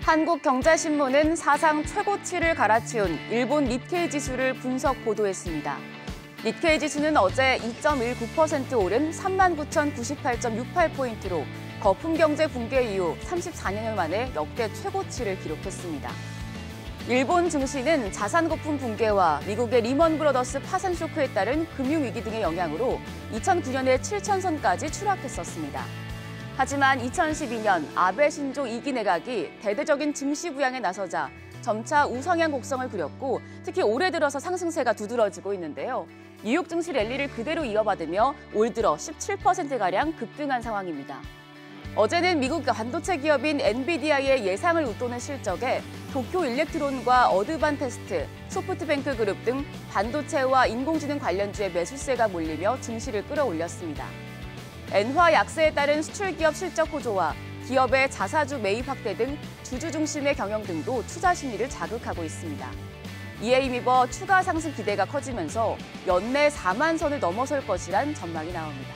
한국경제신문은 사상 최고치를 갈아치운 일본 니케이 지수를 분석 보도했습니다. 니케이 지수는 어제 2.19% 오른 39,098.68포인트로 거품 경제 붕괴 이후 34년여 만에 역대 최고치를 기록했습니다. 일본 증시는 자산 거품 붕괴와 미국의 리먼 브러더스 파산 쇼크에 따른 금융위기 등의 영향으로 2009년에 7,000선까지 추락했었습니다. 하지만 2012년 아베 신조 2기 내각이 대대적인 증시 부양에 나서자 점차 우상향 곡선을 그렸고 특히 올해 들어서 상승세가 두드러지고 있는데요. 뉴욕 증시 랠리를 그대로 이어받으며 올 들어 17%가량 급등한 상황입니다. 어제는 미국 반도체 기업인 엔비디아의 예상을 웃도는 실적에 도쿄 일렉트론과 어드반테스트, 소프트뱅크 그룹 등 반도체와 인공지능 관련주의 매수세가 몰리며 증시를 끌어올렸습니다. 엔화 약세에 따른 수출기업 실적 호조와 기업의 자사주 매입 확대 등 주주 중심의 경영 등도 투자 심리를 자극하고 있습니다. 이에 힘입어 추가 상승 기대가 커지면서 연내 4만 선을 넘어설 것이란 전망이 나옵니다.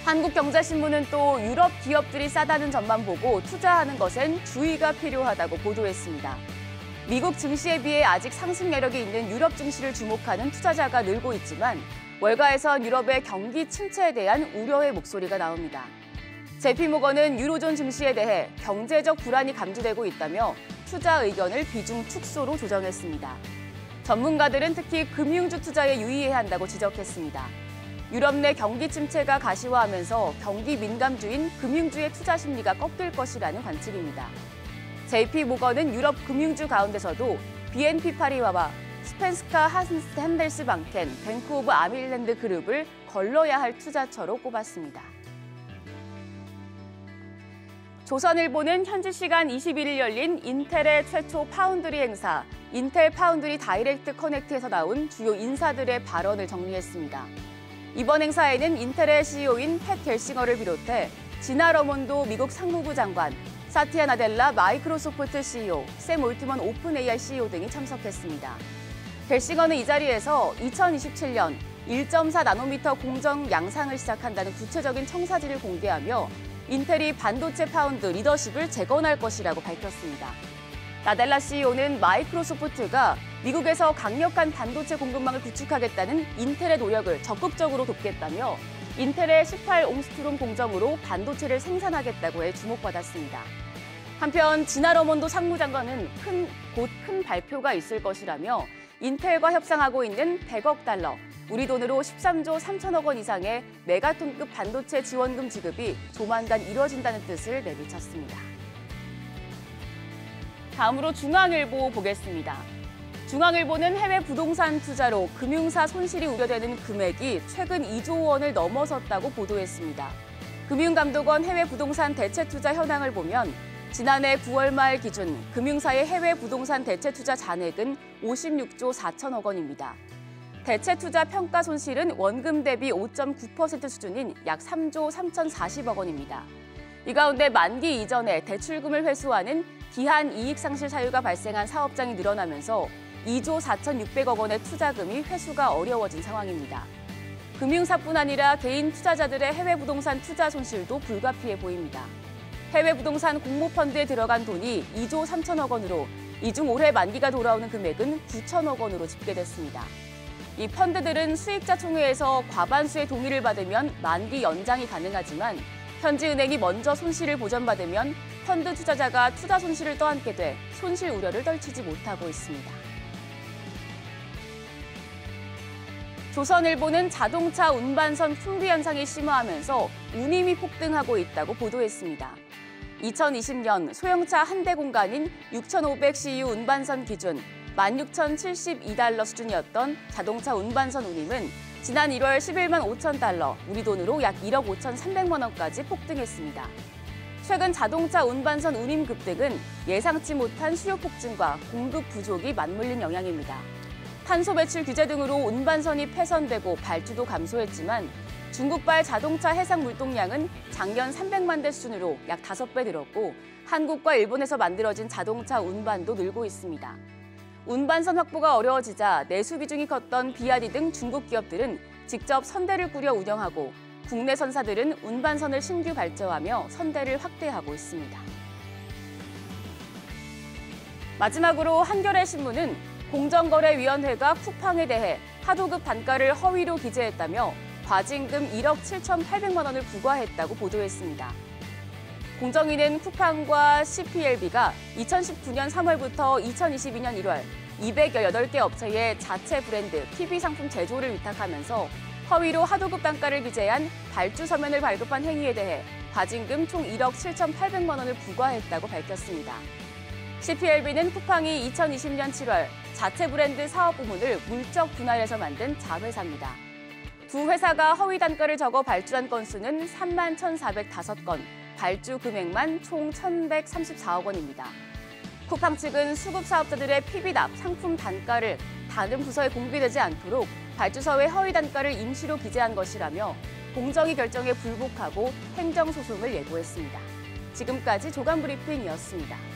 한국경제신문은 또 유럽 기업들이 싸다는 점만 보고 투자하는 것엔 주의가 필요하다고 보도했습니다. 미국 증시에 비해 아직 상승 여력이 있는 유럽 증시를 주목하는 투자자가 늘고 있지만 월가에선 유럽의 경기 침체에 대한 우려의 목소리가 나옵니다. JP모건은 유로존 증시에 대해 경제적 불안이 감지되고 있다며 투자 의견을 비중 축소로 조정했습니다. 전문가들은 특히 금융주 투자에 유의해야 한다고 지적했습니다. 유럽 내 경기 침체가 가시화하면서 경기 민감주인 금융주의 투자 심리가 꺾일 것이라는 관측입니다. JP모건은 유럽 금융주 가운데서도 BNP 파리바와 스펜스카 한델스방켄, 뱅크 오브 아밀랜드 그룹을 걸러야 할 투자처로 꼽았습니다. 조선일보는 현지 시간 21일 열린 인텔의 최초 파운드리 행사, 인텔 파운드리 다이렉트 커넥트에서 나온 주요 인사들의 발언을 정리했습니다. 이번 행사에는 인텔의 CEO인 팻 겔싱어를 비롯해 지나 러몬도 미국 상무부 장관, 사티아 나델라 마이크로소프트 CEO, 샘 올트먼 오픈 AI CEO 등이 참석했습니다. 겔싱어는 이 자리에서 2027년 1.4나노미터 공정 양상을 시작한다는 구체적인 청사진을 공개하며 인텔이 반도체 파운드 리더십을 재건할 것이라고 밝혔습니다. 나델라 CEO는 마이크로소프트가 미국에서 강력한 반도체 공급망을 구축하겠다는 인텔의 노력을 적극적으로 돕겠다며 인텔의 18옹스트롬 공정으로 반도체를 생산하겠다고 해 주목받았습니다. 한편 지나 러몬도 상무장관은 곧 큰 발표가 있을 것이라며 인텔과 협상하고 있는 100억 달러, 우리 돈으로 13조 3천억 원 이상의 메가톤급 반도체 지원금 지급이 조만간 이뤄진다는 뜻을 내비쳤습니다. 다음으로 중앙일보 보겠습니다. 중앙일보는 해외 부동산 투자로 금융사 손실이 우려되는 금액이 최근 2조 원을 넘어섰다고 보도했습니다. 금융감독원 해외 부동산 대체 투자 현황을 보면 지난해 9월 말 기준 금융사의 해외 부동산 대체 투자 잔액은 56조 4천억 원입니다. 대체 투자 평가 손실은 원금 대비 5.9% 수준인 약 3조 3,040억 원입니다. 이 가운데 만기 이전에 대출금을 회수하는 기한 이익 상실 사유가 발생한 사업장이 늘어나면서 2조 4,600억 원의 투자금이 회수가 어려워진 상황입니다. 금융사뿐 아니라 개인 투자자들의 해외 부동산 투자 손실도 불가피해 보입니다. 해외 부동산 공모펀드에 들어간 돈이 2조 3천억 원으로 이 중 올해 만기가 돌아오는 금액은 9천억 원으로 집계됐습니다. 이 펀드들은 수익자 총회에서 과반수의 동의를 받으면 만기 연장이 가능하지만 현지은행이 먼저 손실을 보전받으면 펀드 투자자가 투자 손실을 떠안게 돼 손실 우려를 떨치지 못하고 있습니다. 조선일보는 자동차 운반선 풍비 현상이 심화하면서 운임이 폭등하고 있다고 보도했습니다. 2020년 소형차 한 대 공간인 6,500CU 운반선 기준 16,072달러 수준이었던 자동차 운반선 운임은 지난 1월 11만 5천 달러, 우리 돈으로 약 1억 5,300만 원까지 폭등했습니다. 최근 자동차 운반선 운임 급등은 예상치 못한 수요 폭증과 공급 부족이 맞물린 영향입니다. 탄소 배출 규제 등으로 운반선이 폐선되고 발주도 감소했지만 중국발 자동차 해상 물동량은 작년 300만 대 수준으로 약 5배 늘었고 한국과 일본에서 만들어진 자동차 운반도 늘고 있습니다. 운반선 확보가 어려워지자 내수 비중이 컸던 비아디 등 중국 기업들은 직접 선대를 꾸려 운영하고 국내 선사들은 운반선을 신규 발주하며 선대를 확대하고 있습니다. 마지막으로 한겨레 신문은 공정거래위원회가 쿠팡에 대해 하도급 단가를 허위로 기재했다며 과징금 1억 7,800만 원을 부과했다고 보도했습니다. 공정위는 쿠팡과 CPLB가 2019년 3월부터 2022년 1월 218개 업체의 자체 브랜드 PB 상품 제조를 위탁하면서 허위로 하도급 단가를 기재한 발주 서면을 발급한 행위에 대해 과징금 총 1억 7,800만 원을 부과했다고 밝혔습니다. CPLB는 쿠팡이 2020년 7월 자체 브랜드 사업 부문을 물적 분할해서 만든 자회사입니다. 두 회사가 허위 단가를 적어 발주한 건수는 3만 1,405건, 발주 금액만 총 1,134억 원입니다. 쿠팡 측은 수급 사업자들의 PB납 상품 단가를 다른 부서에 공개되지 않도록 발주서에 허위 단가를 임시로 기재한 것이라며 공정위 결정에 불복하고 행정소송을 예고했습니다. 지금까지 조간 브리핑이었습니다.